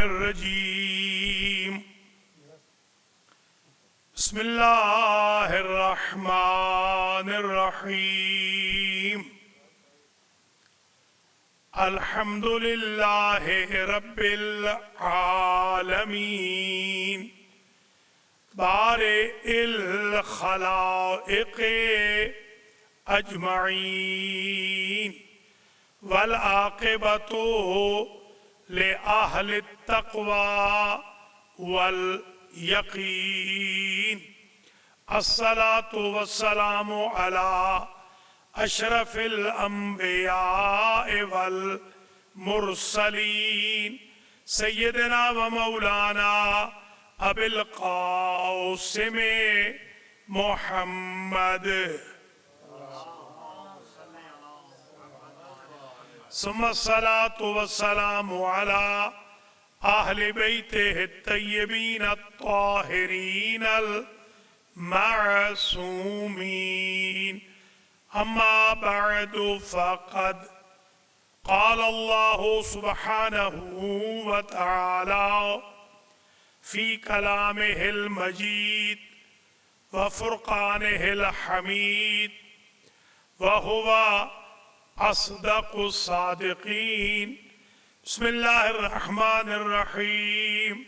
الرجيم بسم الله الرحمن الرحيم الحمد لله رب العالمين بارئ الخلائق أجمعين والعاقبة لأهل التقوى واليقين الصلاة والسلام على أشرف الأنبياء والمرسلين سيدنا ومولانا أبي القاسم محمد ثم الصلاة والسلام على أهل بيته الطيبين الطاهرين المعصومين أما بعد فقد قال الله سبحانه وتعالى في كلامه المجيد وفرقانه الحميد وهو أصدق الصادقين بسم الله الرحمن الرحيم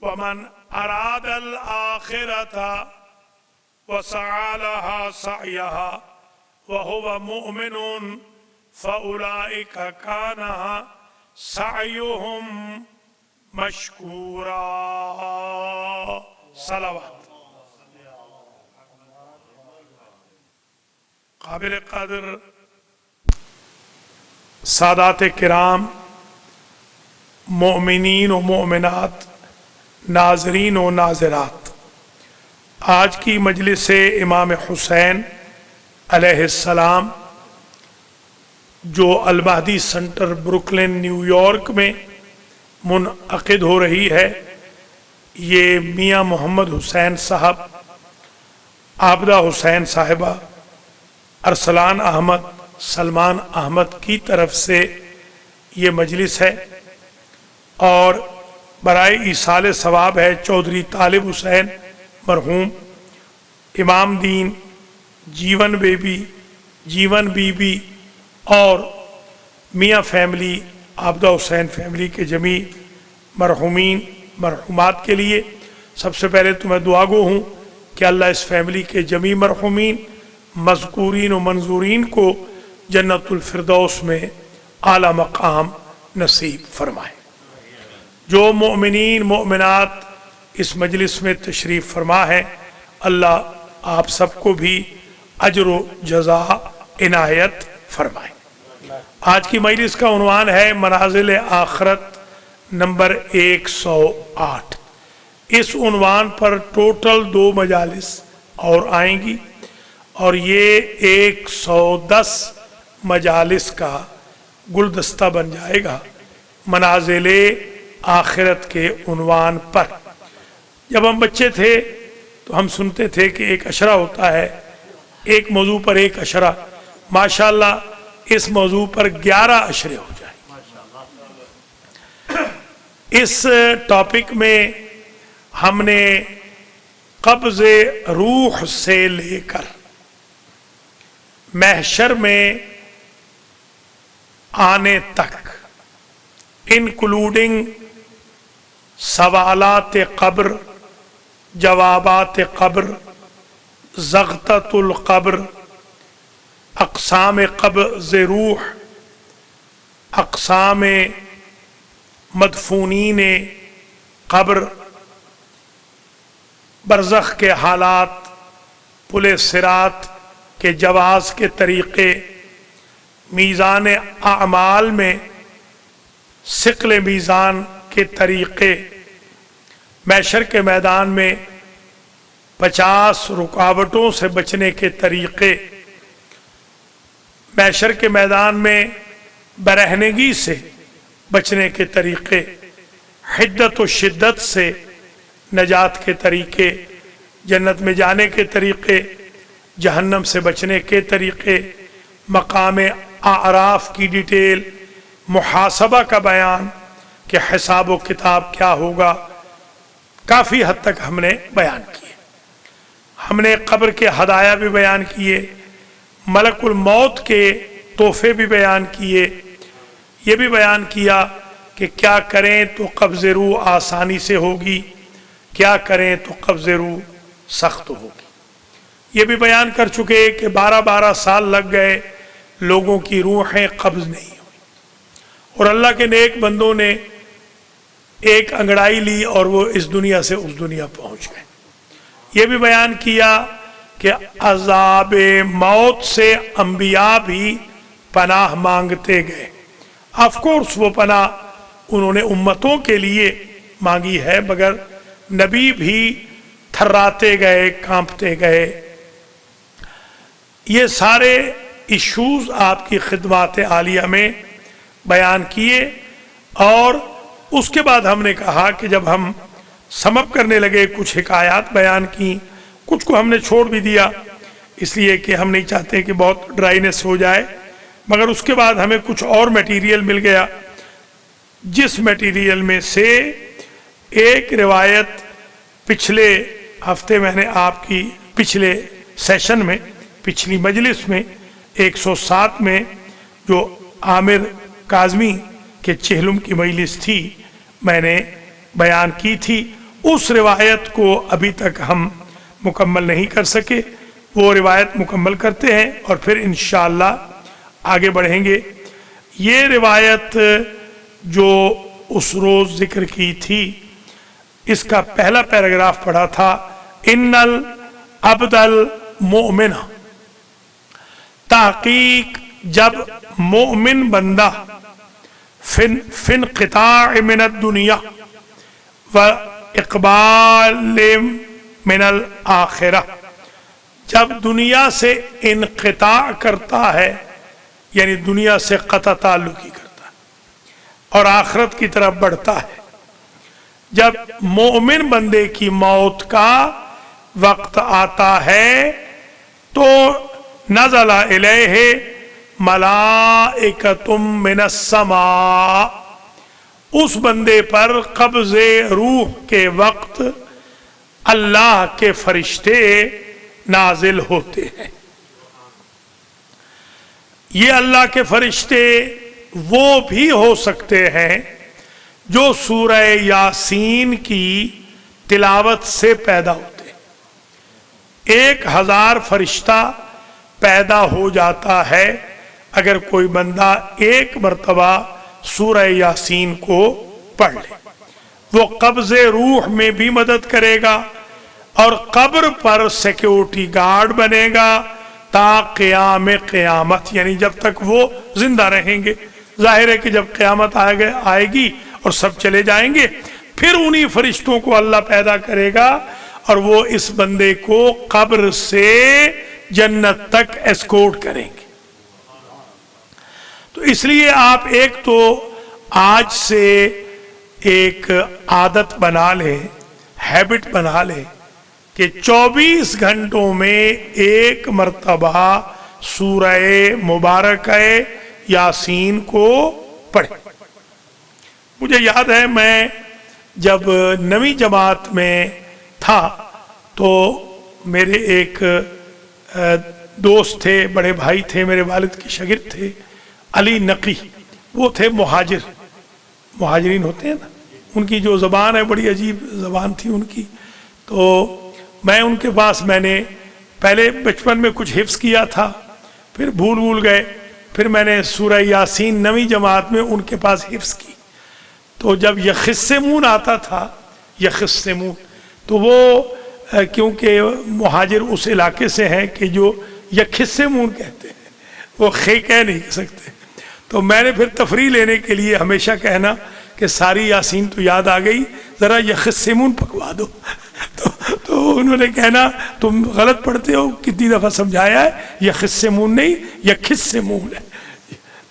ومن أراد الآخرة وسعى لها سعيها وهو مؤمن فأولئك كان سعيهم مشكورا صلوات قابل قدر سادات کرام مومنین و مومنات ناظرین و ناظرات آج کی مجلس امام حسین علیہ السلام جو المہدی سنٹر بروکلن نیو یارک میں منعقد ہو رہی ہے یہ میاں محمد حسین صاحب عابدہ حسین صاحبہ ارسلان احمد سلمان احمد کی طرف سے یہ مجلس ہے اور برائے ایصال ثواب ہے چودھری طالب حسین مرحوم امام دین جیون بی بی اور میاں فیملی عابدہ حسین فیملی کے جمیع مرحومین مرحومات کے لیے سب سے پہلے تو میں دعا گو ہوں کہ اللہ اس فیملی کے جمیع مرحومین مذکورین و منظورین کو جنت الفردوس میں اعلیٰ مقام نصیب فرمائے۔ جو مومنین مومنات اس مجلس میں تشریف فرما ہے اللہ آپ سب کو بھی اجر و جزا عنایت فرمائے۔ آج کی مجلس کا عنوان ہے منازل آخرت نمبر 108۔ اس عنوان پر ٹوٹل 2 مجالس اور آئیں گی اور یہ 110 مجالس کا گلدستہ بن جائے گا منازل آخرت کے عنوان پر۔ جب ہم بچے تھے تو ہم سنتے تھے کہ ایک عشرہ ہوتا ہے، ایک موضوع پر ایک عشرہ، ماشاءاللہ اس موضوع پر 11 عشرے ہو جائیں۔ اس ٹاپک میں ہم نے قبض روح سے لے کر محشر میں آنے تک انکلوڈنگ سوالات قبر، جوابات قبر، زغطۃ القبر، اقسام قبض روح، اقسام مدفونین قبر، برزخ کے حالات، پل صراط کے جواز کے طریقے، میزان اعمال میں ثقل میزان کے طریقے، محشر کے میدان میں 50 رکاوٹوں سے بچنے کے طریقے، محشر کے میدان میں برہنگی سے بچنے کے طریقے، حدت و شدت سے نجات کے طریقے، جنت میں جانے کے طریقے، جہنم سے بچنے کے طریقے، مقام اعراف کی ڈیٹیل، محاسبہ کا بیان، کہ حساب و کتاب کیا ہوگا کافی حد تک ہم نے بیان کیے. ہم نے قبر کے ہدایہ بھی بیان کیے، ملک الموت کے تحفے بھی بیان کیے، یہ بھی بیان کیا کہ کیا کریں تو قبض روح آسانی سے ہوگی، کیا کریں تو قبض روح سخت ہوگی. یہ بھی بیان کر چکے کہ 12 سال لگ گئے، لوگوں کی روحیں قبض نہیں ہوئی، اور اللہ کے نیک بندوں نے ایک انگڑائی لی اور وہ اس دنیا سے اس دنیا پہنچ گئے. یہ بھی بیان کیا کہ عذاب موت سے انبیاء بھی پناہ مانگتے گئے. آف کورس وہ پناہ انہوں نے امتوں کے لیے مانگی ہے، مگر نبی بھی تھراتے گئے، کانپتے گئے. یہ سارے ایشوز آپ کی خدمات عالیہ میں بیان کیے، اور اس کے بعد ہم نے کہا کہ جب ہم سمپ کرنے لگے کچھ حکایات بیان کی، کچھ کو ہم نے چھوڑ بھی دیا اس لیے کہ ہم نہیں چاہتے کہ بہت ڈرائینس ہو جائے، مگر اس کے بعد ہمیں کچھ اور میٹیریل مل گیا، جس میٹیریل میں سے ایک روایت پچھلے ہفتے میں نے آپ کی پچھلے سیشن میں، پچھلی مجلس میں 107 میں جو عامر کاظمی کے چہلم کی مجلس تھی میں نے بیان کی تھی. اس روایت کو ابھی تک ہم مکمل نہیں کر سکے، وہ روایت مکمل کرتے ہیں اور پھر انشاءاللہ آگے بڑھیں گے. یہ روایت جو اس روز ذکر کی تھی، اس کا پہلا پیراگراف پڑھا تھا، ان العبد المؤمن، تحقیق جب مومن بندہ فی انقطاع من الدنیا و اقبال من الآخرہ، جب دنیا سے انقطاع کرتا ہے یعنی دنیا سے قطع تعلقی کرتا ہے اور آخرت کی طرف بڑھتا ہے، جب مومن بندے کی موت کا وقت آتا ہے تو نزل الیہ ملائکۃ من السماء، اس بندے پر قبض روح کے وقت اللہ کے فرشتے نازل ہوتے ہیں. یہ اللہ کے فرشتے وہ بھی ہو سکتے ہیں جو سورہ یاسین کی تلاوت سے پیدا ہوتے ہیں. 1000 فرشتہ پیدا ہو جاتا ہے اگر کوئی بندہ ایک مرتبہ سورہ یاسین کو پڑھ لے. وہ قبض روح میں بھی مدد کرے گا اور قبر پر سیکیورٹی گارڈ بنے گا تا قیام قیامت، یعنی جب تک وہ زندہ رہیں گے. ظاہر ہے کہ جب قیامت آئے گی اور سب چلے جائیں گے، پھر انہی فرشتوں کو اللہ پیدا کرے گا اور وہ اس بندے کو قبر سے جنت تک ایسکورٹ کریں گے. تو اس لیے آپ ایک تو آج سے ایک عادت بنا لیں، ہیبٹ بنا لیں کہ 24 گھنٹوں میں ایک مرتبہ سورہ مبارکہ یاسین کو پڑھیں. مجھے یاد ہے میں جب 9ویں جماعت میں تھا تو میرے ایک دوست تھے، بڑے بھائی تھے، میرے والد کے شاگرد تھے، علی نقی. وہ تھے مہاجرین ہوتے ہیں نا، ان کی جو زبان ہے بڑی عجیب زبان تھی ان کی. تو میں ان کے پاس، میں نے پہلے بچپن میں کچھ حفظ کیا تھا، پھر بھول گئے، پھر میں نے سورہ یاسین 9ویں جماعت میں ان کے پاس حفظ کی. تو جب یخصمون آتا تھا، یخصمون، تو وہ کیونکہ مہاجر اس علاقے سے ہیں کہ جو یخصمون کہتے ہیں، وہ خے کہہ نہیں سکتے. تو میں نے پھر تفریح لینے کے لیے ہمیشہ کہنا کہ ساری یاسین تو یاد آ گئی، ذرا یخصمون پکوا دو. تو انہوں نے کہنا تم غلط پڑھتے ہو، کتنی دفعہ سمجھایا ہے، یخصمون نہیں یخصمون ہے.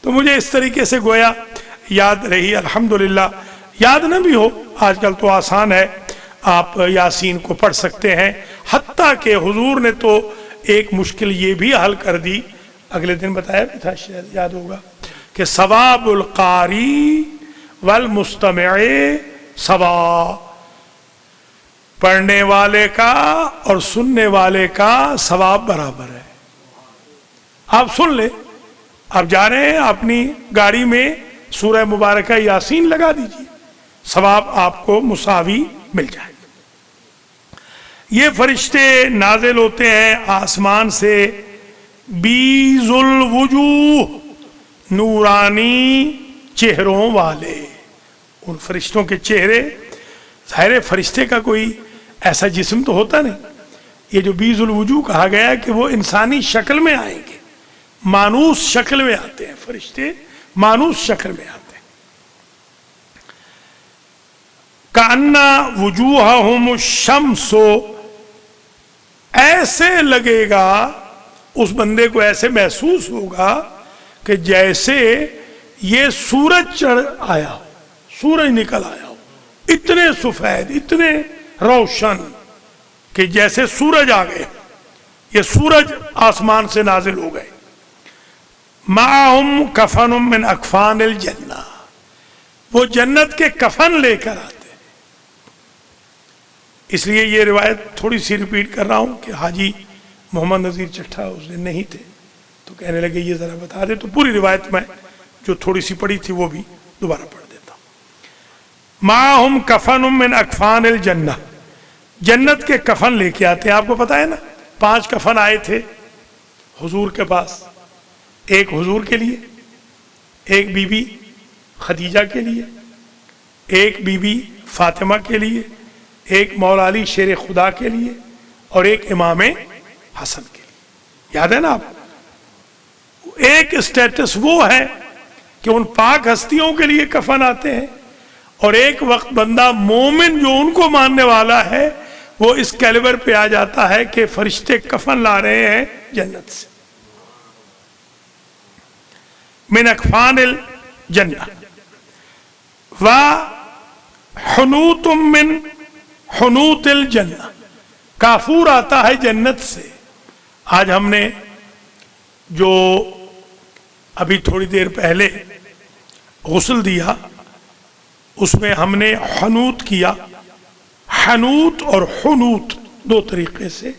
تو مجھے اس طریقے سے گویا یاد رہی. الحمدللہ یاد نہ بھی ہو، آج کل تو آسان ہے، آپ یاسین کو پڑھ سکتے ہیں. حتیٰ کہ حضور نے تو ایک مشکل یہ بھی حل کر دی، اگلے دن بتایا بھی تھا، شاید یاد ہوگا، کہ ثواب القاری والمستمع سوا، پڑھنے والے کا اور سننے والے کا ثواب برابر ہے۔ آپ سن لیں، آپ جا رہے ہیں اپنی گاڑی میں سورہ مبارکہ یاسین لگا دیجیے، ثواب آپ کو مساوی مل جائے گا۔ یہ فرشتے نازل ہوتے ہیں آسمان سے، بیض الوجوہ، نورانی چہروں والے۔ ان فرشتوں کے چہرے، ظاہر ہے فرشتے کا کوئی ایسا جسم تو ہوتا نہیں، یہ جو بیض الوجوہ کہا گیا ہے کہ وہ انسانی شکل میں آئیں گے، مانوس شکل میں آتے ہیں، فرشتے مانوس شکل میں آتے ہیں۔ کأن وجوہہم الشمس، ایسے لگے گا اس بندے کو، ایسے محسوس ہوگا کہ جیسے یہ سورج چڑھ آیا ہو، سورج نکل آیا ہو، اتنے سفید، اتنے روشن کہ جیسے سورج آ گئے، یہ سورج آسمان سے نازل ہو گئے۔ معہم کفن من اکفان الجنہ، وہ جنت کے کفن لے کر آتے ہیں۔ اس لیے یہ روایت تھوڑی سی ریپیٹ کر رہا ہوں کہ حاجی محمد نذیر چٹھا اس دن نہیں تھے تو کہنے لگے یہ ذرا بتا دے، تو پوری روایت میں جو تھوڑی سی پڑھی تھی وہ بھی دوبارہ پڑھ دیتا ہوں۔ معہم کفن من اکفان الجنہ، جنت کے کفن لے کے آتے ہیں۔ آپ کو پتا ہے نا 5 کفن آئے تھے حضور کے پاس، ایک حضور کے لیے، ایک بی بی خدیجہ کے لیے، ایک بی بی فاطمہ کے لیے، ایک مولا علی شیر خدا کے لیے، اور ایک امام حسن کے لیے۔ یاد ہے نا آپ؟ ایک اسٹیٹس وہ ہے کہ ان پاک ہستیوں کے لیے کفن آتے ہیں، اور ایک وقت بندہ مومن جو ان کو ماننے والا ہے وہ اس کیلیبر پہ آ جاتا ہے کہ فرشتے کفن لا رہے ہیں جنت سے۔ من اکفان الجنہ و حنوت من حنوت الجنہ، کافور آتا ہے جنت سے۔ آج ہم نے جو ابھی تھوڑی دیر پہلے غسل دیا اس میں ہم نے حنوت کیا۔ حنوت اور حنوت 2 طریقے سے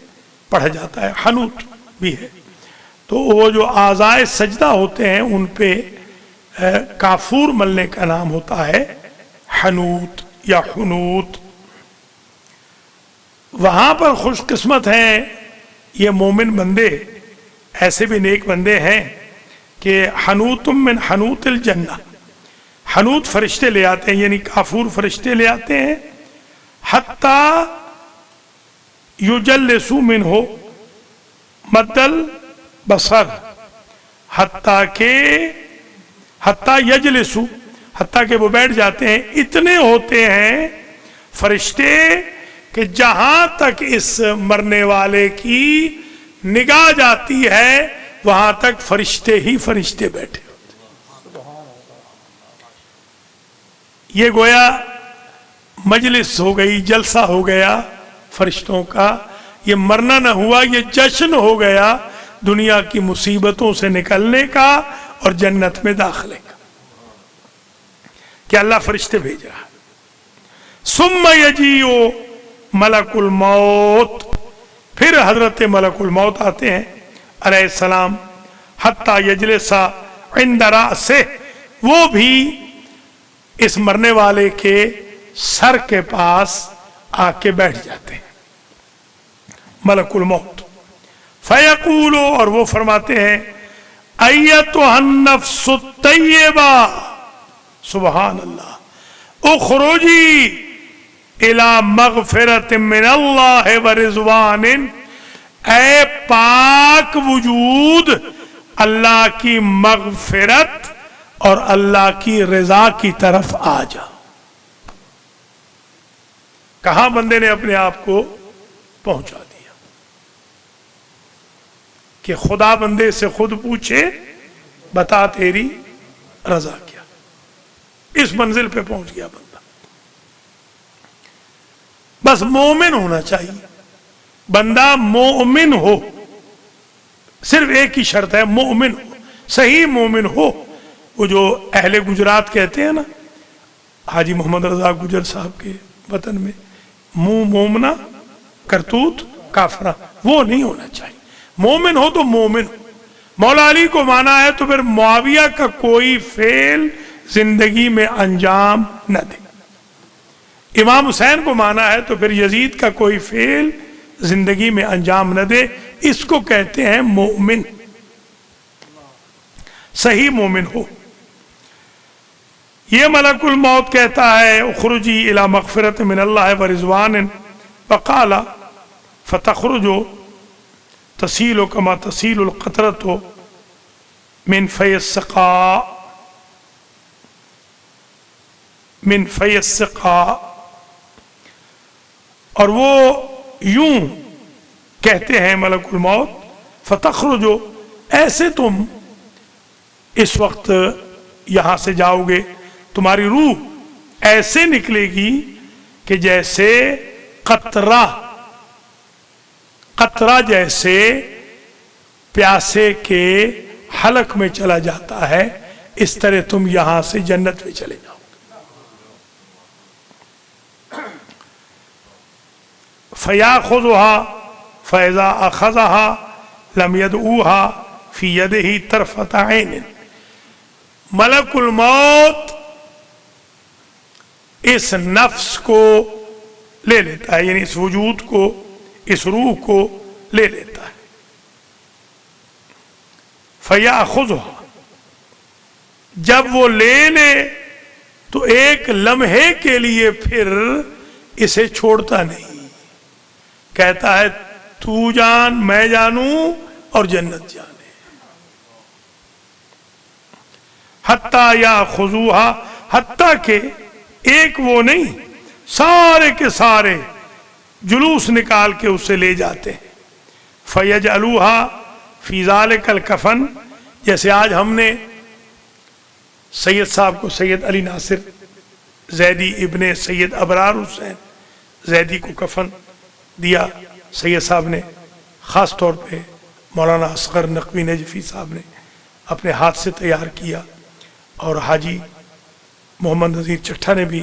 پڑھا جاتا ہے، حنوت بھی ہے۔ تو وہ جو اعضائے سجدہ ہوتے ہیں ان پہ کافور ملنے کا نام ہوتا ہے حنوت یا حنوت۔ وہاں پر خوش قسمت ہیں یہ مومن بندے، ایسے بھی نیک بندے ہیں کہ حنوت من حنوت الجنہ، حنوت فرشتے لے آتے ہیں، یعنی کافور فرشتے لے آتے ہیں۔ حتی یجلسوا منہ مد البصر، حتی یجلسوا، حتی کہ وہ بیٹھ جاتے ہیں، اتنے ہوتے ہیں فرشتے کہ جہاں تک اس مرنے والے کی نگاہ جاتی ہے وہاں تک فرشتے ہی فرشتے بیٹھے ہوتے ہیں۔ یہ گویا مجلس ہو گئی، جلسہ ہو گیا فرشتوں کا، یہ مرنا نہ ہوا، یہ جشن ہو گیا دنیا کی مصیبتوں سے نکلنے کا اور جنت میں داخلے کا، کہ اللہ فرشتے بھیج رہا۔ ثم یجیء ملک الموت، پھر حضرت ملک الموت آتے ہیں علیہ السلام، حتی یجلس عند رأسہ، وہ بھی اس مرنے والے کے سر کے پاس آ کے بیٹھ جاتے ہیں ملک الموت۔ فیقول، اور وہ فرماتے ہیں ایتھا النفس الطیبہ، سبحان اللہ، اخرجی الی مغفرت من اللہ ورضوان، اے پاک وجود اللہ کی مغفرت اور اللہ کی رضا کی طرف آ جا۔ کہاں بندے نے اپنے آپ کو پہنچا دیا کہ خدا بندے سے خود پوچھے بتا تیری رضا کیا۔ اس منزل پہ پہنچ گیا بندہ۔ بس مومن ہونا چاہیے، بندہ مومن ہو، صرف ایک ہی شرط ہے، مومن ہو، صحیح مومن ہو۔ وہ جو اہل گجرات کہتے ہیں نا، حاجی محمد رضا گجر صاحب کے وطن میں منہ مومنا کرتوت کافرہ، وہ نہیں ہونا چاہیے. مومن ہو تو مومن ہو. مولا علی کو مانا ہے تو پھر معاویہ کا کوئی فعل زندگی میں انجام نہ دے. امام حسین کو مانا ہے تو پھر یزید کا کوئی فعل زندگی میں انجام نہ دے. اس کو کہتے ہیں مومن، صحیح مومن ہو. یہ ملک الموت کہتا ہے اخرجی الی مغفرت من اللہ ورضوان فقال فتخرج تسیل کما تسیل القطرۃ من فی السقاء من فی السقاء. اور وہ یوں کہتے ہیں ملک الموت فتخرج، ایسے تم اس وقت یہاں سے جاؤ گے، تمہاری روح ایسے نکلے گی کہ جیسے قطرہ جیسے پیاسے کے حلق میں چلا جاتا ہے، اس طرح تم یہاں سے جنت میں چلے جاؤ. فَيَأْخُذُهَا فَإِذَا أَخَذَهَا لَمْ يَدْعُوهَا فِي يَدِهِ طَرْفَةَ عَيْنٍ. ملک الموت اس نفس کو لے لیتا ہے، یعنی اس وجود کو، اس روح کو لے لیتا ہے. فَيَأْخُذُهَا، جب وہ لے لے تو ایک لمحے کے لیے پھر اسے چھوڑتا نہیں، کہتا ہے تو جان میں جانوں اور جنت جانے. حتیٰ یأخذوها، حتیٰ کہ ایک وہ نہیں، سارے کے سارے جلوس نکال کے اسے لے جاتے ہیں. فَيَجْعَلُوهَا فِي ذَلِكَ الْكَفَنِ، جیسے آج ہم نے سید صاحب کو، سید علی ناصر زیدی ابن سید ابرار حسین زیدی کو کفن دیا. سید صاحب نے خاص طور پہ مولانا اصغر نقوی نجفی صاحب نے اپنے ہاتھ سے تیار کیا، اور حاجی محمد نذیر چٹھا نے بھی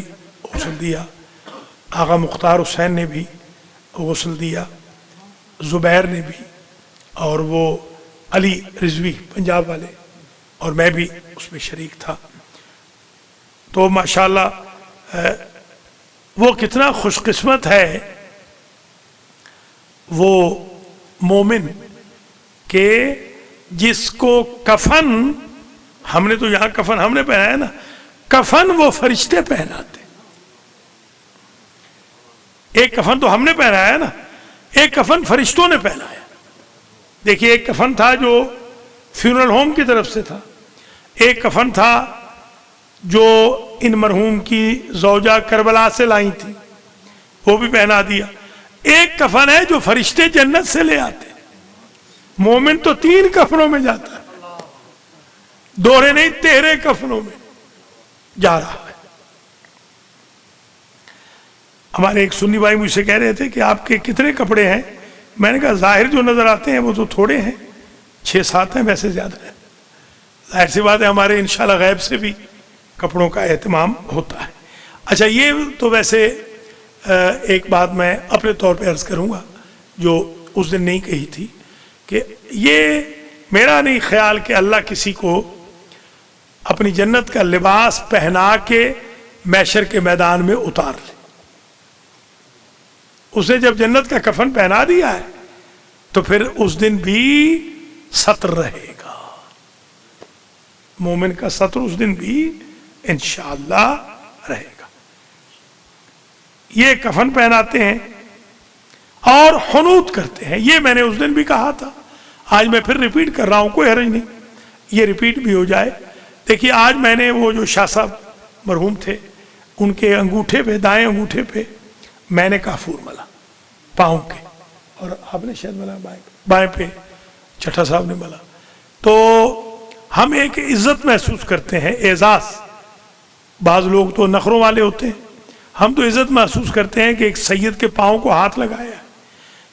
غسل دیا، آغا مختار حسین نے بھی غسل دیا، زبیر نے بھی، اور وہ علی رضوی پنجاب والے، اور میں بھی اس میں شریک تھا. تو ماشاءاللہ وہ کتنا خوش قسمت ہے وہ مومن کہ جس کو کفن، ہم نے تو یہاں کفن ہم نے پہنایا نا، کفن وہ فرشتے پہناتے. ایک کفن تو ہم نے پہنایا نا، ایک کفن فرشتوں نے پہنایا. دیکھیے، ایک کفن تھا جو فیونرل ہوم کی طرف سے تھا، ایک کفن تھا جو ان مرحوم کی زوجہ کربلا سے لائی تھی، وہ بھی پہنا دیا. ایک کفن ہے جو فرشتے جنت سے لے آتے. مومن تو 3 کفنوں میں جاتا ہے، دوہرے نہیں 13 کفنوں میں جا رہا ہے. ہمارے ایک سنی بھائی مجھ سے کہہ رہے تھے کہ آپ کے کتنے کپڑے ہیں؟ میں نے کہا ظاہر جو نظر آتے ہیں وہ تو تھوڑے ہیں، 6-7 ہیں، ویسے زیادہ ہیں. ظاہر سی بات ہے ہمارے انشاءاللہ غیب سے بھی کپڑوں کا اہتمام ہوتا ہے. اچھا، یہ تو ویسے ایک بات میں اپنے طور پہ عرض کروں گا جو اس دن نہیں کہی تھی، کہ یہ میرا نہیں خیال کہ اللہ کسی کو اپنی جنت کا لباس پہنا کے محشر کے میدان میں اتار لے. اسے جب جنت کا کفن پہنا دیا ہے تو پھر اس دن بھی ستر رہے گا. مومن کا ستر اس دن بھی انشاءاللہ رہے گا. یہ کفن پہناتے ہیں اور حنوت کرتے ہیں. یہ میں نے اس دن بھی کہا تھا، آج میں پھر ریپیٹ کر رہا ہوں، کوئی حرج نہیں، یہ ریپیٹ بھی ہو جائے. دیکھیے، آج میں نے وہ جو شاہ صاحب مرحوم تھے، ان کے انگوٹھے پہ، دائیں انگوٹھے پہ میں نے کافور ملا پاؤں کے، اور آپ نے شاید ملا بائیں پہ، چٹھا صاحب نے ملا. تو ہم ایک عزت محسوس کرتے ہیں، اعزاز. بعض لوگ تو نخروں والے ہوتے ہیں، ہم تو عزت محسوس کرتے ہیں کہ ایک سید کے پاؤں کو ہاتھ لگایا ہے.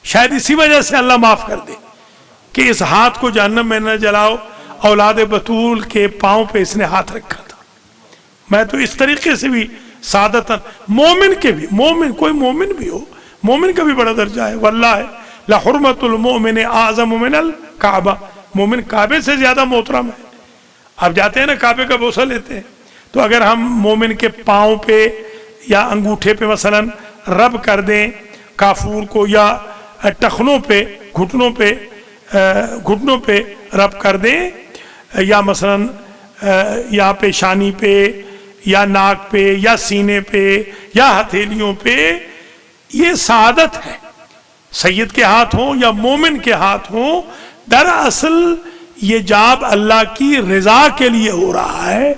شاید اسی وجہ سے اللہ معاف کر دے کہ اس ہاتھ کو جہنم میں نہ جلاؤ. اولاد بطول کے پاؤں پہ اس نے ہاتھ رکھا تھا. میں تو اس طریقے سے بھی سعادتن. مومن کے بھی، مومن کوئی مومن بھی ہو، مومن کا بھی بڑا درجہ ہے. واللہ لحرمت المؤمن اعظم من الکعبہ، مومن کعبے سے زیادہ محترم ہے. آپ جاتے ہیں نا کعبے کا بوسہ لیتے ہیں، تو اگر ہم مومن کے پاؤں پہ یا انگوٹھے پہ مثلا رب کر دیں کافور کو، یا ٹخنوں پہ گھٹنوں پہ رب کر دیں، یا مثلا یا پیشانی پہ یا ناک پہ یا سینے پہ یا ہتھیلیوں پہ، یہ سعادت ہے. سید کے ہاتھ ہوں یا مومن کے ہاتھ ہوں، دراصل یہ جاب اللہ کی رضا کے لیے ہو رہا ہے،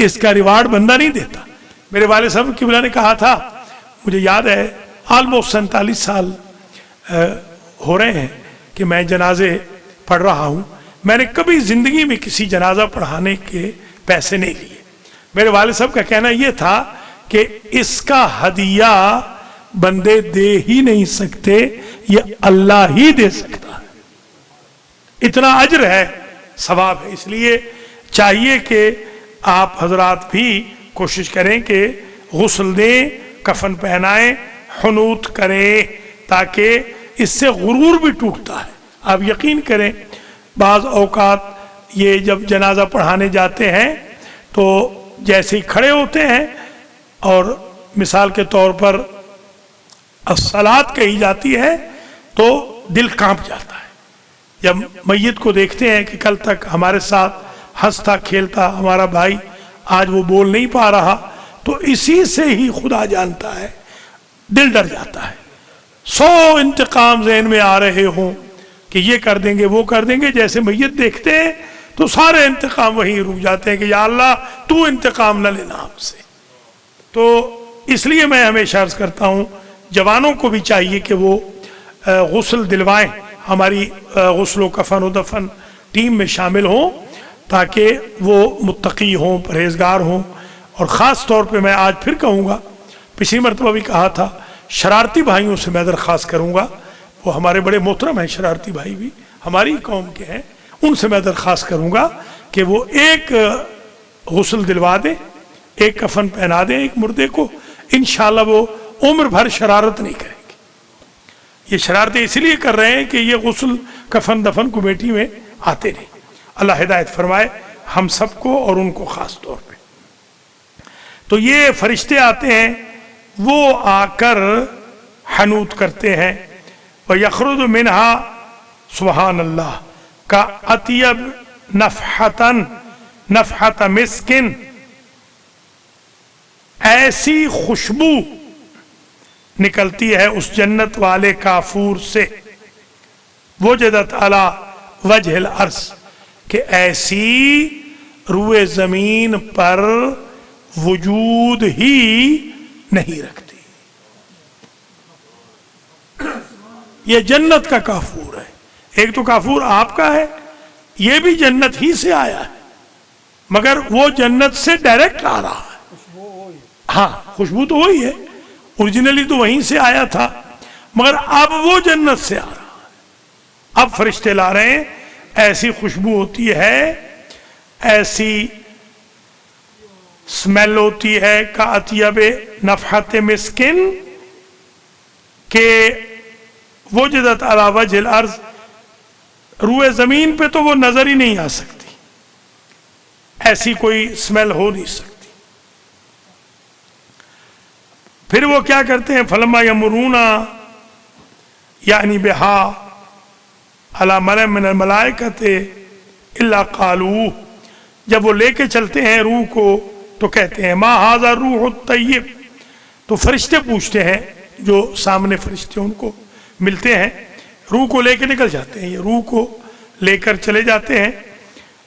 اس کا ریوارڈ بندہ نہیں دیتا. میرے والد صاحب قبلہ نے کہا تھا، مجھے یاد ہے آلموسٹ 47 سال ہو رہے ہیں کہ میں جنازے پڑھ رہا ہوں. میں نے کبھی زندگی میں کسی جنازہ پڑھانے کے پیسے نہیں لیے. میرے والد صاحب کا کہنا یہ تھا کہ اس کا ہدیہ بندے دے ہی نہیں سکتے، یہ اللہ ہی دے سکتا ہے. اتنا اجر ہے، ثواب ہے. اس لیے چاہیے کہ آپ حضرات بھی کوشش کریں کہ غسل دیں، کفن پہنائیں، حنوط کریں، تاکہ اس سے غرور بھی ٹوٹتا ہے. آپ یقین کریں بعض اوقات یہ جب جنازہ پڑھانے جاتے ہیں تو جیسے ہی کھڑے ہوتے ہیں اور مثال کے طور پر الصلاۃ کہی جاتی ہے تو دل کانپ جاتا ہے. جب میت کو دیکھتے ہیں کہ کل تک ہمارے ساتھ ہنستا کھیلتا ہمارا بھائی آج وہ بول نہیں پا رہا، تو اسی سے ہی خدا جانتا ہے دل ڈر جاتا ہے. 100 انتقام ذہن میں آ رہے ہوں کہ یہ کر دیں گے وہ کر دیں گے، جیسے میت دیکھتے ہیں تو سارے انتقام وہیں رک جاتے ہیں کہ یا اللہ تو انتقام نہ لینا ہم سے. تو اس لیے میں ہمیشہ عرض کرتا ہوں جوانوں کو بھی چاہیے کہ وہ غسل دلوائیں، ہماری غسل و کفن و دفن ٹیم میں شامل ہوں، تاکہ وہ متقی ہوں، پرہیزگار ہوں. اور خاص طور پہ میں آج پھر کہوں گا، پچھلی مرتبہ بھی کہا تھا، شرارتی بھائیوں سے میں درخواست کروں گا، وہ ہمارے بڑے محترم ہیں شرارتی بھائی بھی ہماری قوم کے ہیں، ان سے میں درخواست کروں گا کہ وہ ایک غسل دلوا دیں، ایک کفن پہنا دیں ایک مردے کو، انشاءاللہ وہ عمر بھر شرارت نہیں کریں گے. یہ شرارتیں اس لیے کر رہے ہیں کہ یہ غسل کفن دفن کمیٹی میں آتے نہیں. اللہ ہدایت فرمائے ہم سب کو اور ان کو خاص طور پہ. تو یہ فرشتے آتے ہیں، وہ آ کر حنوط کرتے ہیں. وَيَخْرُجُ مِنْهَا سبحان اللہ کا اطیب نفحت مسکن، ایسی خوشبو نکلتی ہے اس جنت والے کافور سے، وجدت علی وجہ الارض، کہ ایسی روئے زمین پر وجود ہی نہیں رکھتی. یہ جنت کا کافور ہے. ایک تو کافور آپ کا ہے، یہ بھی جنت ہی سے آیا ہے، مگر وہ جنت سے ڈائریکٹ آ رہا ہے. ہاں خوشبو تو وہی ہے، اوریجنلی تو وہیں سے آیا تھا، مگر اب وہ جنت سے آ رہا ہے. اب فرشتے لا رہے ہیں، ایسی خوشبو ہوتی ہے، ایسی سمیل ہوتی ہے کا اطیب نفحت مسکن، کہ وجدت علی وجہ الارض، روئے زمین پہ تو وہ نظر ہی نہیں آ سکتی، ایسی کوئی سمیل ہو نہیں سکتی. پھر وہ کیا کرتے ہیں، فلما یمرون یعنی بہا علی ملأ من الملائکۃ الا قالوا، جب وہ لے کے چلتے ہیں روح کو تو کہتے ہیں ما ھذا الروح الطیب. تو فرشتے پوچھتے ہیں، جو سامنے فرشتے ان کو ملتے ہیں، روح کو لے کے نکل جاتے ہیں، یہ روح کو لے کر چلے جاتے ہیں،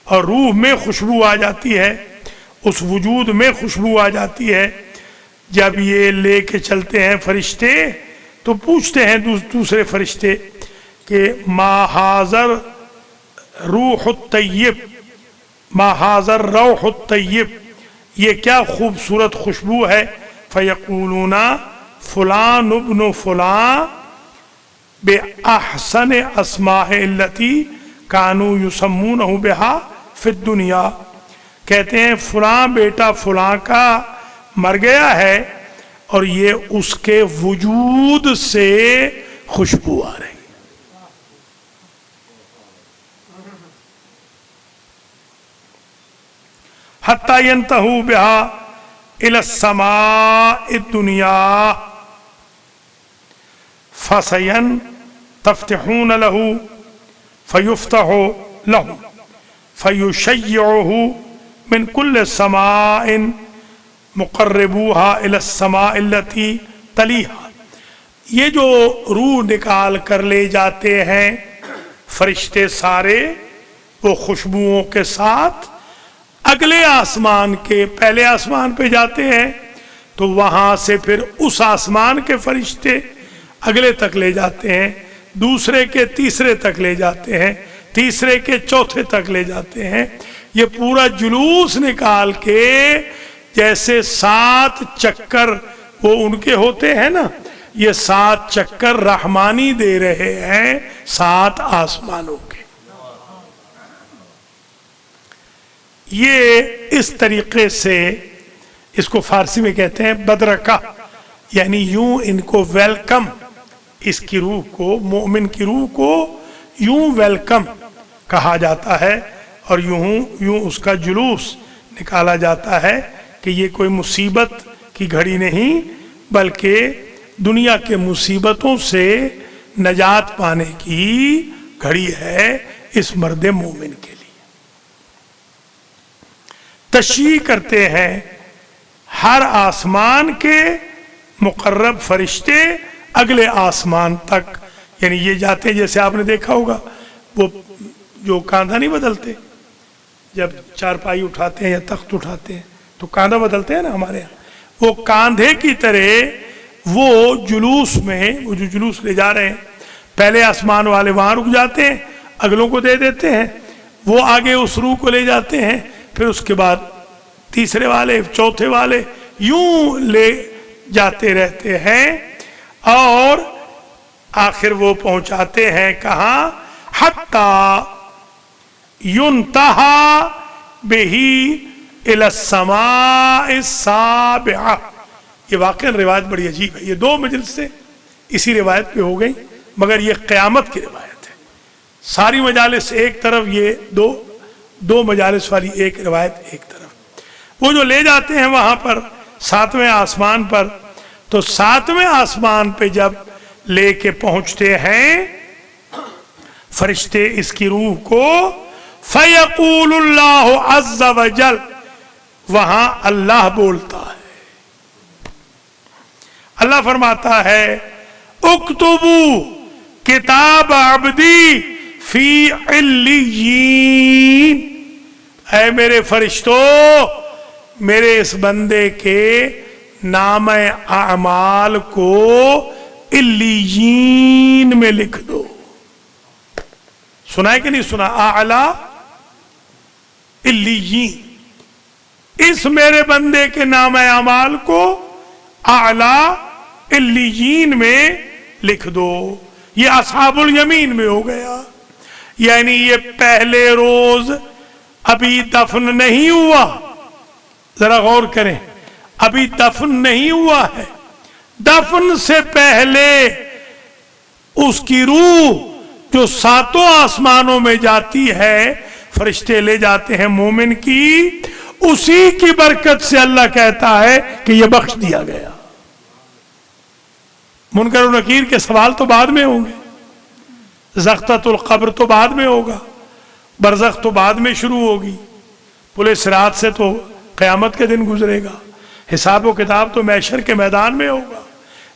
اور روح میں خوشبو آ جاتی ہے، اس وجود میں خوشبو آ جاتی ہے. جب یہ لے کے چلتے ہیں فرشتے تو پوچھتے ہیں دوسرے فرشتے کہ ما ھذا الروح الطیب، ما ھذا الروح الطیب، یہ کیا خوبصورت خوشبو ہے. فیقولون فلان ابن فلان بأحسن اسماء التي كانوا يسمونه بها في الدنيا، کہتے ہیں فلاں بیٹا فلاں کا مر گیا ہے اور یہ اس کے وجود سے خوشبو آ رہی. حتی ینتہوا بہا الی السماء الدنیا فسینتفتحون له فیفتح له فیشیعه من کل سماء مقربوها الى السماء التي تلیها. یہ جو روح نکال کر لے جاتے ہیں فرشتے سارے وہ خوشبوؤں کے ساتھ اگلے آسمان کے، پہلے آسمان پہ جاتے ہیں تو وہاں سے پھر اس آسمان کے فرشتے اگلے تک لے جاتے ہیں، دوسرے کے تیسرے تک لے جاتے ہیں، تیسرے کے چوتھے تک لے جاتے ہیں. یہ پورا جلوس نکال کے جیسے 7 چکر وہ ان کے ہوتے ہیں نا، یہ 7 چکر رحمانی دے رہے ہیں 7 آسمانوں کے. یہ اس طریقے سے اس کو فارسی میں کہتے ہیں بدرکہ، یعنی یوں ان کو ویلکم، اس کی روح کو، مومن کی روح کو یوں ویلکم کہا جاتا ہے اور یوں اس کا جلوس نکالا جاتا ہے کہ یہ کوئی مصیبت کی گھڑی نہیں بلکہ دنیا کے مصیبتوں سے نجات پانے کی گھڑی ہے اس مرد مومن کے لیے. تشریح کرتے ہیں ہر آسمان کے مقرب فرشتے اگلے آسمان تک، یعنی یہ جاتے، جیسے آپ نے دیکھا ہوگا وہ جو کاندھا نہیں بدلتے، جب چارپائی اٹھاتے ہیں یا تخت اٹھاتے ہیں تو کاندھا بدلتے ہیں نا ہمارے یہاں، وہ کاندھے کی طرح وہ جلوس میں، وہ جو جلوس لے جا رہے ہیں پہلے آسمان والے وہاں رک جاتے ہیں، اگلوں کو دے دیتے ہیں، وہ آگے اس روح کو لے جاتے ہیں، پھر اس کے بعد تیسرے والے، چوتھے والے، یوں لے جاتے رہتے ہیں اور آخر وہ پہنچاتے ہیں کہاں؟ حتی ینتہا بہی الی السماء السابعہ. یہ واقعی روایت بڑی عجیب ہے، یہ 2 مجلس سے اسی روایت پہ ہو گئی، مگر یہ قیامت کی روایت ہے. ساری مجالس ایک طرف، یہ دو مجالس والی ایک روایت ایک طرف. وہ جو لے جاتے ہیں وہاں پر 7ویں آسمان پر، تو 7ویں آسمان پہ جب لے کے پہنچتے ہیں فرشتے اس کی روح کو، فَيَقُولُ اللَّهُ عَزَّ وَجَلَّ، وہاں اللہ بولتا ہے، اللہ فرماتا ہے اکتبوا کتاب عبدی فی علیین، اے میرے فرشتوں میرے اس بندے کے نام اعمال کو علیین میں لکھ دو. سنا ہے کہ نہیں سنا؟ اعلی علیین، اس میرے بندے کے نام اعمال کو اعلی علیین میں لکھ دو. یہ اصحاب الیمین میں ہو گیا، یعنی یہ پہلے روز ابھی دفن نہیں ہوا. ذرا غور کریں، ابھی دفن نہیں ہوا ہے، دفن سے پہلے اس کی روح جو 7 آسمانوں میں جاتی ہے، فرشتے لے جاتے ہیں مومن کی، اسی کی برکت سے اللہ کہتا ہے کہ یہ بخش دیا گیا. منکر و نکیر کے سوال تو بعد میں ہوں گے، زختۃ القبر تو بعد میں ہوگا، برزخ تو بعد میں شروع ہوگی، پل صراط سے تو قیامت کے دن گزرے گا، حساب و کتاب تو محشر کے میدان میں ہوگا،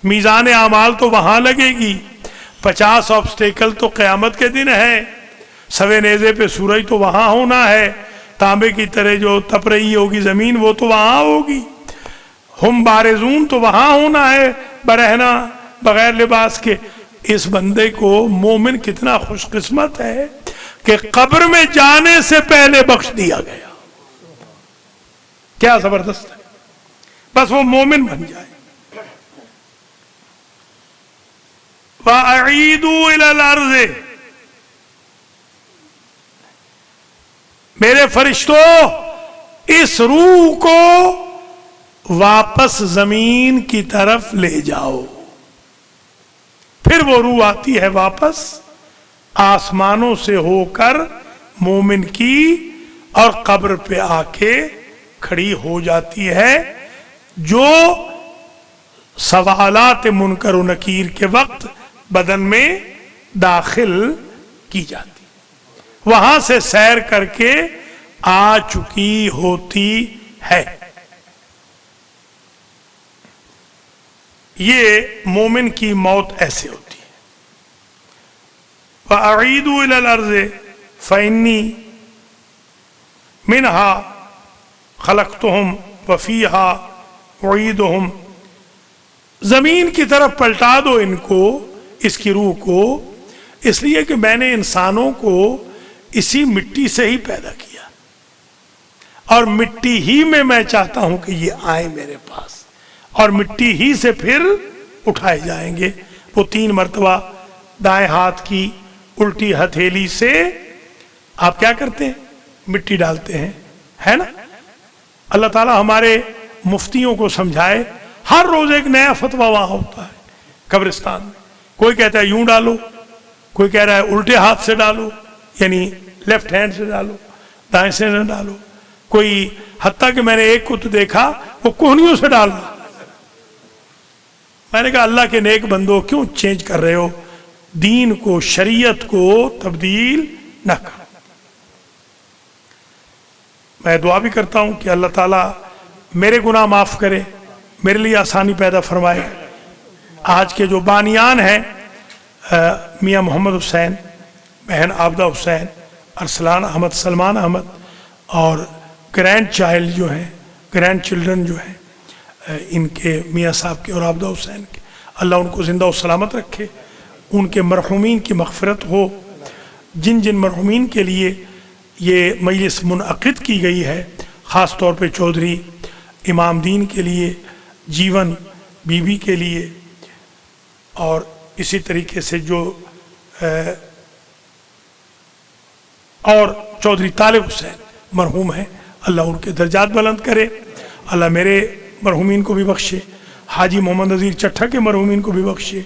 میزان اعمال تو وہاں لگے گی، 50 آبسٹیکل تو قیامت کے دن ہے، سوے نیزے پہ سورج تو وہاں ہونا ہے، تانبے کی طرح جو تپ رہی ہوگی زمین وہ تو وہاں ہوگی، ہم بارزون تو وہاں ہونا ہے برہنا بغیر لباس کے. اس بندے کو مومن کتنا خوش قسمت ہے کہ قبر میں جانے سے پہلے بخش دیا گیا. کیا زبردست ہے، بس وہ مومن بن جائے. وَأَعِيدُوا إِلَى الْأَرْضِ، میرے فرشتوں اس روح کو واپس زمین کی طرف لے جاؤ. پھر وہ روح آتی ہے واپس آسمانوں سے ہو کر مومن کی اور قبر پہ آ کے کھڑی ہو جاتی ہے، جو سوالات منکر و نکیر کے وقت بدن میں داخل کی جاتی، وہاں سے سیر کر کے آ چکی ہوتی ہے. یہ مومن کی موت ایسے ہوتی ہے. فَأَعِيدُوا إِلَى الْأَرْضِ فَإِنِّي مِنْهَا خَلَقْتُهُمْ وَفِيهَا أُعِيدُهُمْ. زمین کی طرف پلٹا دو ان کو، اس کی روح کو، اس لیے کہ میں نے انسانوں کو اسی مٹی سے ہی پیدا کیا، اور مٹی ہی میں چاہتا ہوں کہ یہ آئیں میرے پاس، اور مٹی ہی سے پھر اٹھائے جائیں گے. وہ 3 مرتبہ دائیں ہاتھ کی الٹی ہتھیلی سے آپ کیا کرتے ہیں؟ مٹی ڈالتے ہیں، ہے نا. اللہ تعالیٰ ہمارے مفتیوں کو سمجھائے، ہر روز ایک نیا فتویٰ وہاں ہوتا ہے قبرستان میں. کوئی کہتا ہے یوں ڈالو، کوئی کہہ رہا ہے الٹے ہاتھ سے ڈالو، یعنی لیفٹ ہینڈ سے ڈالو، دائیں سے نہ ڈالو. کوئی حتیٰ کہ میں نے ایک کو تو دیکھا وہ کوہنیوں سے ڈال رہا. میں نے کہا اللہ کے نیک بندو کیوں چینج کر رہے ہو؟ دین کو، شریعت کو تبدیل نہ کرو. میں دعا بھی کرتا ہوں کہ اللہ تعالیٰ میرے گناہ معاف کرے، میرے لیے آسانی پیدا فرمائے. آج کے جو بانیان ہیں میاں محمد حسین، بہن عابدہ حسین، ارسلان احمد، سلمان احمد، اور گرینڈ چائلڈ جو ہیں، گرینڈ چلڈرن جو ہیں ان کے، میاں صاحب کے اور عابدہ حسین کے، اللہ ان کو زندہ و سلامت رکھے، ان کے مرحومین کی مغفرت ہو. جن جن مرحومین کے لیے یہ مجلس منعقد کی گئی ہے، خاص طور پہ چودھری امام دین کے لیے، جیون بی بی کے لیے، اور اسی طریقے سے جو اور چودھری طالب حسین مرحوم ہیں، اللہ ان کے درجات بلند کرے. اللہ میرے مرحومین کو بھی بخشے، حاجی محمد نذیر چٹھا کے مرحومین کو بھی بخشے،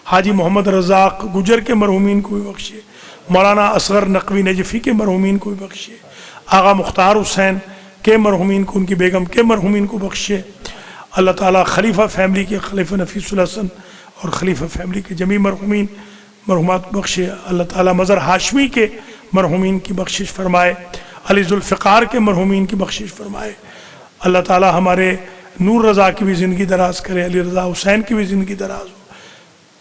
حاجی محمد رزاق گجر کے مرحومین کو بھی بخشے، مولانا اصغر نقوی نجفی کے مرحومین کو بھی بخشے، آغا مختار حسین کے مرحومین کو، ان کی بیگم کے مرحومین کو بخشے. اللہ تعالیٰ خلیفہ فیملی کے خلیفہ نفیس الحسن اور خلیفہ فیملی کے جمیع مرحومین مرحومات بخشے. اللہ تعالیٰ مظہر ہاشمی کے مرحومین کی بخشش فرمائے، علی ذوالفقار کے مرحومین کی بخشش فرمائے. اللہ تعالیٰ ہمارے نور رضا کی بھی زندگی دراز کرے، علی رضا حسین کی بھی زندگی دراز ہو،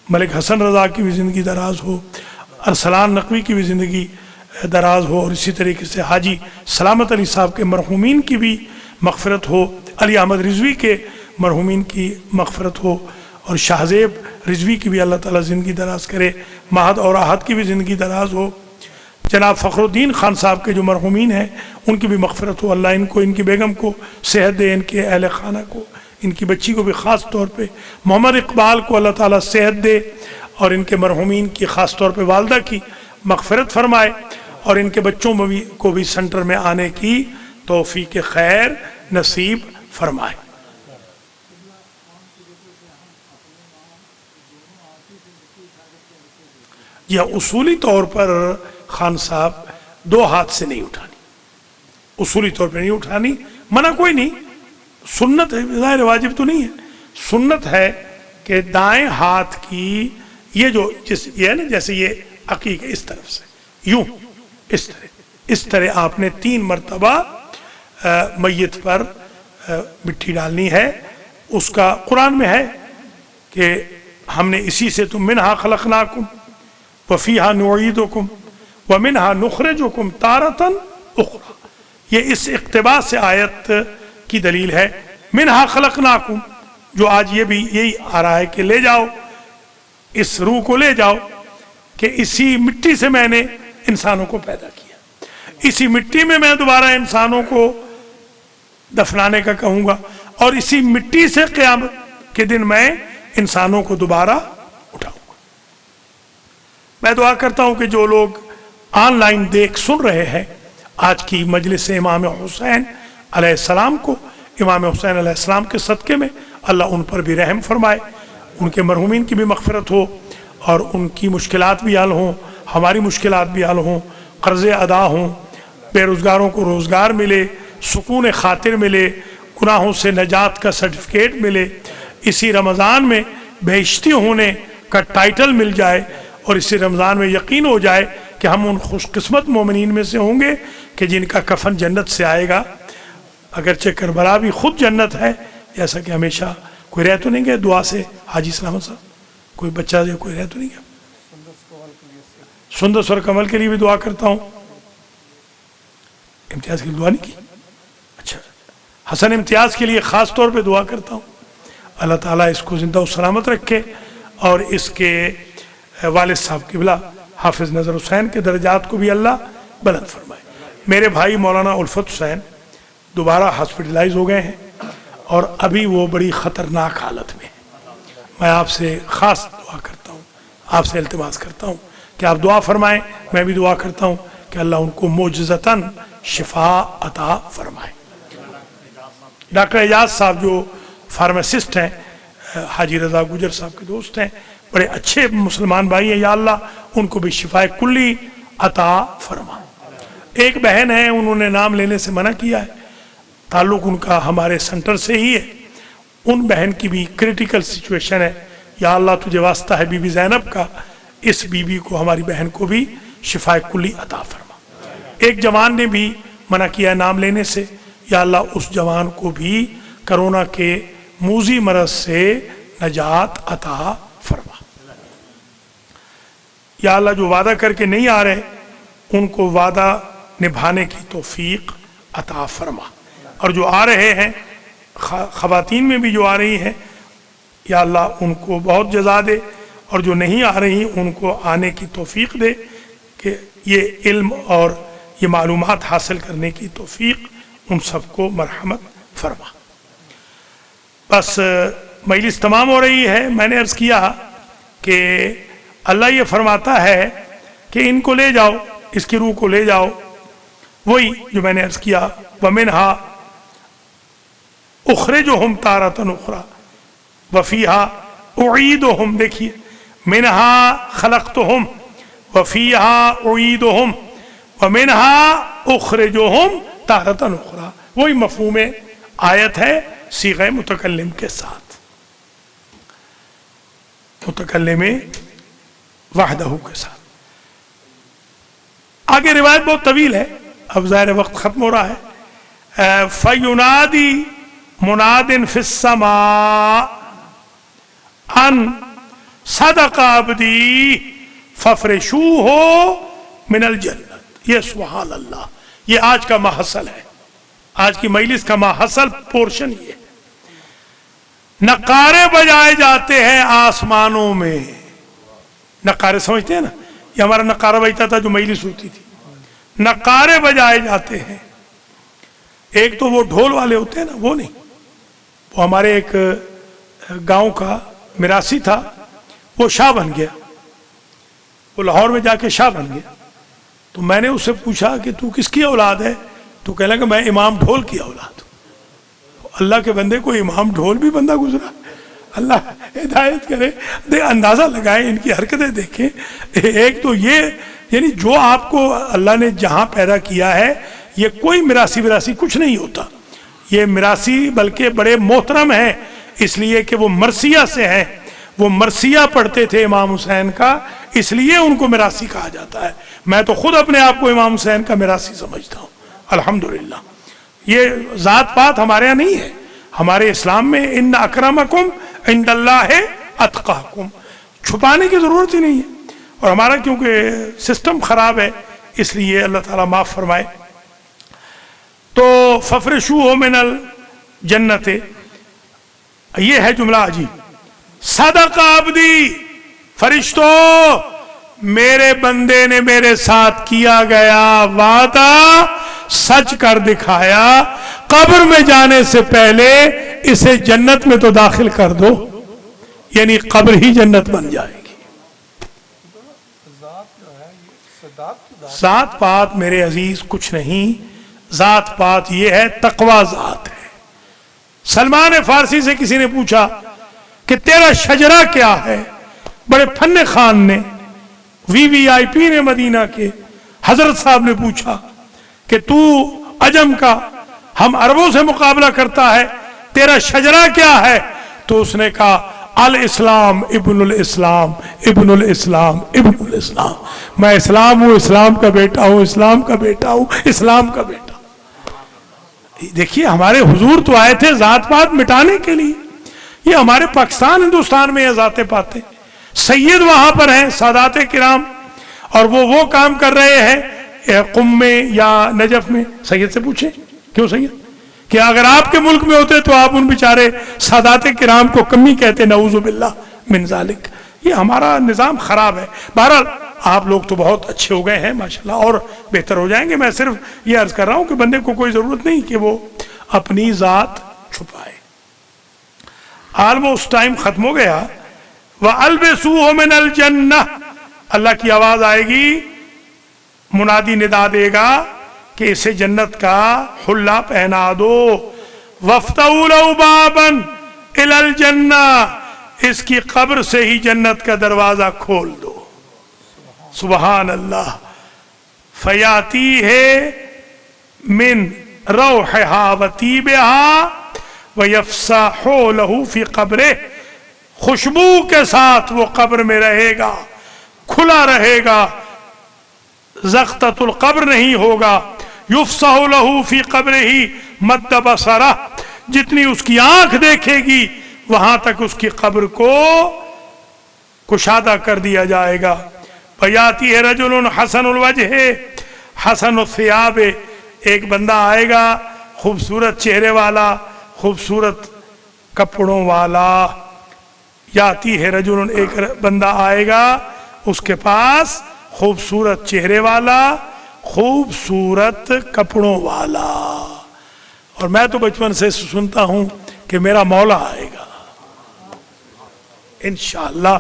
ملک حسن رضا کی بھی زندگی دراز ہو، ارسلان نقوی کی بھی زندگی دراز ہو، اور اسی طریقے سے حاجی سلامت علی صاحب کے مرحومین کی بھی مغفرت ہو، علی احمد رضوی کے مرحومین کی مغفرت ہو، اور شاہزیب رضوی کی بھی اللہ تعالیٰ زندگی دراز کرے، مہد اور آہد کی بھی زندگی دراز ہو. جناب فخر الدین خان صاحب کے جو مرحومین ہیں ان کی بھی مغفرت ہو، اللہ ان کو، ان کی بیگم کو صحت دے، ان کے اہل خانہ کو، ان کی بچی کو بھی خاص طور پہ، محمد اقبال کو اللہ تعالیٰ صحت دے، اور ان کے مرحومین کی خاص طور پہ والدہ کی مغفرت فرمائے، اور ان کے بچوں کو بھی سنٹر میں آنے کی توفیق خیر نصیب فرمائے. یا اصولی طور پر خان صاحب 2 ہاتھ سے نہیں اٹھانی، اصولی طور پہ نہیں اٹھانی، منع کوئی نہیں، سنت ہے، ظاہر واجب تو نہیں ہے، سنت ہے کہ دائیں ہاتھ کی یہ جو یہ ہے نا، جیسے یہ عقیق اس طرف سے یوں اس طرح آپ نے 3 مرتبہ میت پر مٹی ڈالنی ہے. اس کا قرآن میں ہے کہ ہم نے اسی سے تم منہا خلقناکم وفیہا نعیدکم ومنہا نخرجکم تارۃ اخری. یہ اس اقتباس سے آیت کی دلیل ہے. منہا خلقناکم، جو آج یہ بھی یہی آ رہا ہے کہ لے جاؤ اس روح کو، لے جاؤ کہ اسی مٹی سے میں نے انسانوں کو پیدا کیا، اسی مٹی میں میں دوبارہ انسانوں کو دفنانے کا کہوں گا، اور اسی مٹی سے قیامت کے دن میں انسانوں کو دوبارہ اٹھاؤں گا. میں دعا کرتا ہوں کہ جو لوگ آن لائن دیکھ سن رہے ہیں آج کی مجلس امام حسین علیہ السلام کو، امام حسین علیہ السلام کے صدقے میں اللہ ان پر بھی رحم فرمائے، ان کے مرحومین کی بھی مغفرت ہو، اور ان کی مشکلات بھی حل ہوں، ہماری مشکلات بھی حل ہوں، قرضے ادا ہوں، بے روزگاروں کو روزگار ملے، سکون خاطر ملے، گناہوں سے نجات کا سرٹیفکیٹ ملے، اسی رمضان میں بہشتی ہونے کا ٹائٹل مل جائے، اور اسی رمضان میں یقین ہو جائے کہ ہم ان خوش قسمت مومنین میں سے ہوں گے کہ جن کا کفن جنت سے آئے گا۔ اگرچہ کربلا بھی خود جنت ہے، جیسا کہ ہمیشہ کوئی رہ تو نہیں گیا دعا سے؟ حاجی سلامت صاحب کوئی بچہ دے، کوئی رہ تو نہیں گیا؟ سندس اور کمل کے لیے بھی دعا کرتا ہوں۔ امتیاز کے لیے دعا نہیں کی؟ اچھا، حسن امتیاز کے لیے خاص طور پہ دعا کرتا ہوں، اللہ تعالیٰ اس کو زندہ و سلامت رکھے، اور اس کے والد صاحب قبلہ حافظ نظر حسین کے درجات کو بھی اللہ بلند فرمائے۔ میرے بھائی مولانا الفت حسین دوبارہ ہاسپٹلائز ہو گئے ہیں، اور ابھی وہ بڑی خطرناک حالت میں ہیں۔ میں آپ سے خاص دعا کرتا ہوں، آپ سے التماس کرتا ہوں کہ آپ دعا فرمائیں، میں بھی دعا کرتا ہوں کہ اللہ ان کو معجزتاً شفا عطا فرمائے۔ ڈاکٹر اعجاز صاحب جو فارماسسٹ ہیں، حاجی رضا گجر صاحب کے دوست ہیں، بڑے اچھے مسلمان بھائی ہیں، یا اللہ ان کو بھی شفا کلی عطا فرما۔ ایک بہن ہے، انہوں نے نام لینے سے منع کیا ہے، تعلق ان کا ہمارے سینٹر سے ہی ہے، ان بہن کی بھی کریٹیکل سچویشن ہے، یا اللہ تجھے واسطہ ہے بی بی زینب کا، اس بی بی کو، ہماری بہن کو بھی شفا کلی عطا فرما۔ ایک جوان نے بھی منع کیا نام لینے سے، یا اللہ اس جوان کو بھی کرونا کے موذی مرض سے نجات عطا فرما۔ یا اللہ جو وعدہ کر کے نہیں آ رہے ان کو وعدہ نبھانے کی توفیق عطا فرما، اور جو آ رہے ہیں خواتین میں بھی جو آ رہی ہیں، یا اللہ ان کو بہت جزا دے، اور جو نہیں آ رہی ان کو آنے کی توفیق دے، کہ یہ علم اور یہ معلومات حاصل کرنے کی توفیق ان سب کو مرحمت فرما۔ بس مجلس تمام ہو رہی ہے، میں نے عرض کیا کہ اللہ یہ فرماتا ہے کہ ان کو لے جاؤ، اس کی روح کو لے جاؤ، وہی جو میں نے عرض کیا، وَمِنْهَا اُخْرِجُهُمْ تَارَةً أُخْرَى وَفِيهَا أُعِيدُهُمْ۔ دیکھیے، مِنْهَا خَلَقْتُهُمْ وَفِيهَا أُعِيدُهُمْ وَمِنْهَا أُخْرِجُهُمْ تَارَةً أُخْرَى، وہی مفہوم آیت ہے صیغہ متکلم کے ساتھ، متکلم وحدہ کے ساتھ۔ آگے روایت بہت طویل ہے، اب ظاہر وقت ختم ہو رہا ہے۔ فَيُنَادِي مُنَادٍ فِي السَّمَاءِ أَن صَدَقَ عَبْدِي فَافْرِشُوهُ مِنَ الْجَنَّةِ۔ یہ سبحان اللہ، یہ آج کا محصل ہے، آج کی مجلس کا محصل پورشن یہ ہے۔ نقارے بجائے جاتے ہیں آسمانوں میں، نقارے سمجھتے ہیں نا، یہ ہمارا نقارہ بجتا تھا جو مجلس ہوتی تھی، نقارے بجائے جاتے ہیں۔ ایک تو وہ ڈھول والے ہوتے ہیں نا، وہ نہیں، وہ ہمارے ایک گاؤں کا میراثی تھا، وہ شاہ بن گیا، وہ لاہور میں جا کے شاہ بن گیا۔ تو میں نے اس سے پوچھا کہ تو کس کی اولاد ہے؟ تو کہنے لگا میں امام ڈھول کی اولاد ہوں۔ اللہ کے بندے کو امام ڈھول بھی بندہ گزرا، اللہ ہدایت کرے۔ اندازہ لگائیں، ان کی حرکتیں دیکھیں۔ ایک تو یہ، یعنی جو آپ کو اللہ نے جہاں پیدا کیا ہے، یہ کوئی میراثی کچھ نہیں ہوتا، یہ میراثی بلکہ بڑے محترم ہیں، اس لیے کہ وہ مرثیہ سے ہیں، وہ مرثیہ پڑھتے تھے امام حسین کا، اس لیے ان کو میراثی کہا جاتا ہے۔ میں تو خود اپنے آپ کو امام حسین کا میراثی سمجھتا ہوں، الحمدللہ۔ یہ ذات پات ہمارے یہاں نہیں ہے، ہمارے اسلام میں ان اکرمکم عند اللہ اتقاکم، چھپانے کی ضرورت ہی نہیں ہے، اور ہمارا کیونکہ سسٹم خراب ہے، اس لیے اللہ تعالیٰ معاف فرمائے۔ تو ففرشوہ من الجنت، یہ ہے جملہ عجیب۔ صدق عبدی، فرشتو میرے بندے نے میرے ساتھ کیا گیا وعدہ سچ کر دکھایا، قبر میں جانے سے پہلے اسے جنت میں تو داخل کر دو، یعنی قبر ہی جنت بن جائے گی۔ ذات پات میرے عزیز کچھ نہیں، ذات پات یہ ہے، تقوی ذات ہے، سلمان فارسی سے کسی نے پوچھا کہ تیرا شجرہ کیا ہے، بڑے فن خان نے، VIP نے مدینہ کے حضرت صاحب نے پوچھا کہ تو عجم کا ہم عربوں سے مقابلہ کرتا ہے، تیرا شجرہ کیا ہے؟ تو اس نے کہا الاسلام ابن الاسلام ابن الاسلام ابن الاسلام، میں اسلام ہوں، اسلام کا بیٹا ہوں، اسلام کا بیٹا ہوں، اسلام کا بیٹا۔ دیکھیے ہمارے حضور تو آئے تھے ذات پات مٹانے کے لیے، یہ ہمارے پاکستان ہندوستان میں یہ ذاتیں پاتے، سید وہاں پر ہیں سادات کرام، اور وہ کام کر رہے ہیں قم میں یا نجف میں۔ سید سے پوچھیں کیوں سید، کہ اگر آپ کے ملک میں ہوتے تو آپ ان بیچارے سادات کرام کو کمی کہتے، نعوذ باللہ من ذالک۔ یہ ہمارا نظام خراب ہے۔ بہرحال آپ لوگ تو بہت اچھے ہو گئے ہیں ماشاءاللہ، اور بہتر ہو جائیں گے۔ میں صرف یہ عرض کر رہا ہوں کہ بندے کو کوئی ضرورت نہیں کہ وہ اپنی ذات چھپائے۔ آلموسٹ ٹائم ختم ہو گیا۔ وَأَلْبِسُوهُ مِنَ الْجَنَّةِ، اللہ کی آواز آئے گی، منادی ندا دے گا کہ اسے جنت کا حلہ پہنا دو۔ وَافْتَحُوا لَهُ بَابًا إِلَى الْجَنَّةِ، اس کی قبر سے ہی جنت کا دروازہ کھول دو۔ سبحان اللہ۔ فَيَأْتِيهِ مِن رَوْحِهَا وَطِيبِهَا وَيَفْسَحُ لَهُ فِي قَبْرِهِ، خوشبو کے ساتھ وہ قبر میں رہے گا، کھلا رہے گا، زغطۃ القبر نہیں ہوگا۔ یفسح لہ فی قبرہ مد بصرہ، جتنی اس کی آنکھ دیکھے گی وہاں تک اس کی قبر کو کشادہ کر دیا جائے گا۔ فیاتی رجل حسن الوجہ حسن الثیاب، ایک بندہ آئے گا خوبصورت چہرے والا، خوبصورت کپڑوں والا۔ یاتی ہے رجل، ایک بندہ آئے گا اس کے پاس خوبصورت چہرے والا، خوبصورت کپڑوں والا۔ اور میں تو بچپن سے سنتا ہوں کہ میرا مولا آئے گا انشاءاللہ۔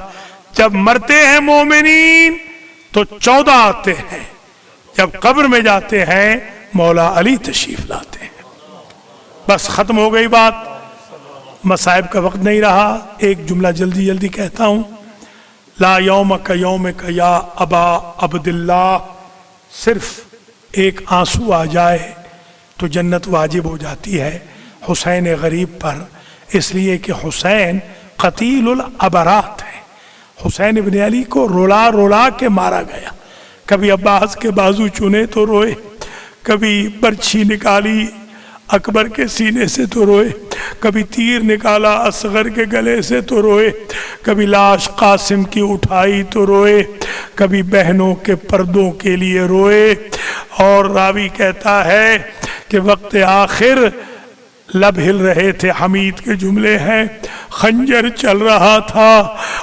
جب مرتے ہیں مومنین تو 14 آتے ہیں، جب قبر میں جاتے ہیں مولا علی تشریف لاتے ہیں۔ بس ختم ہو گئی بات، مصائب کا وقت نہیں رہا۔ ایک جملہ جلدی جلدی کہتا ہوں۔ لا یومک یومک یا ابا عبداللہ، صرف ایک آنسو آ جائے تو جنت واجب ہو جاتی ہے حسین غریب پر، اس لیے کہ حسین قتیل الابرات ہے۔ حسین ابن علی کو رولا رولا کے مارا گیا، کبھی عباس کے بازو چنے تو روئے، کبھی برچھی نکالی اکبر کے سینے سے تو روئے، کبھی تیر نکالا اصغر کے گلے سے تو روئے، کبھی لاش قاسم کی اٹھائی تو روئے، کبھی بہنوں کے پردوں کے لیے روئے۔ اور راوی کہتا ہے کہ وقت آخر لب ہل رہے تھے، حمید کے جملے ہیں، خنجر چل رہا تھا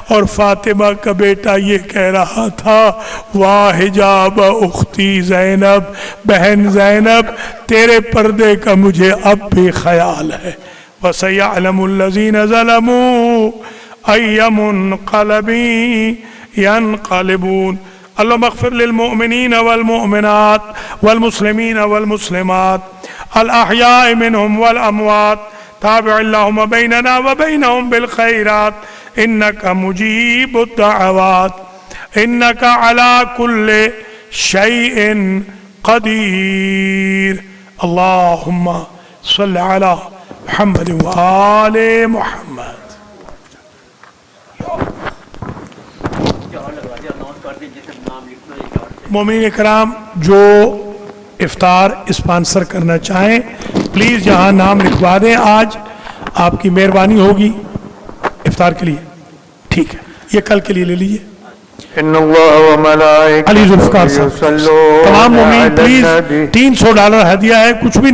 اور فاطمہ کا بیٹا یہ کہہ رہا تھا، واہ حجاب اختی زینب، بہن زینب تیرے پردے کا مجھے اب بھی خیال ہے۔ وَسَيَعْلَمُ الَّذِينَ ظَلَمُوا أَيَّ مُنْقَلَبٍ يَنْقَلِبُونَ۔ اللهم اغفر للمؤمنين والمؤمنات والمسلمين والمسلمات الأحياء منهم والأموات، تابع اللهم بيننا وبينهم بالخيرات إنك مجيب الدعوات إنك على كل شيء قدير۔ اللهم صل على محمد وآل محمد۔ مومنین کرام، جو افطار اسپانسر کرنا چاہیں پلیز یہاں نام لکھوا دیں، آج آپ کی مہربانی ہوگی افطار کے لیے، ٹھیک ہے؟ یہ کل کے لیے لے لیجیے۔ علی ذوالفقار صاحب، تمام مومنین پلیز $300 ہدیہ ہے، کچھ بھی